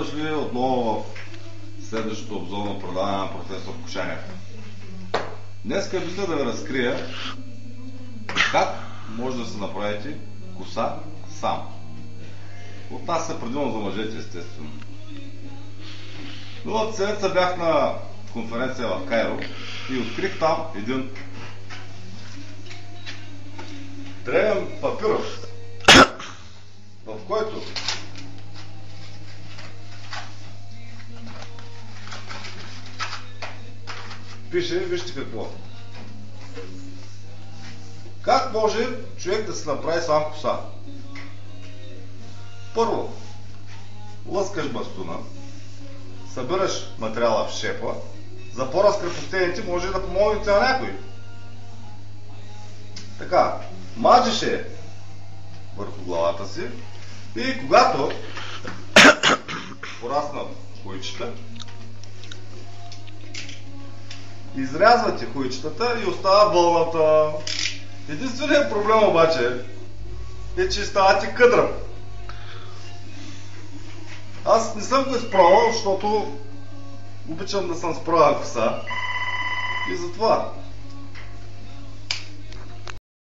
дошли отново в следващото обзорно предаване на професор Кошанев. Днеска мисля да ви разкрия как може да се направите коса сам. От нас са предимно за мъжете, естествено. Но от седмица бях на конференция в Кайро и открих там един древен папирус, в който пише, вижте какво. Как може човек да се направи сам коса? Първо, лъскаш бастуна, събираш материала в шепа, за по-разкрепостените може да помогнете на някой. Така, мажеш я върху главата си и когато пораснат хуйчета, изрязвате хуйчетата и остава вълната. Единственият проблем обаче е, че ставате къдръм. Аз не съм го изпробвал, защото обичам да съм с права коса и затова.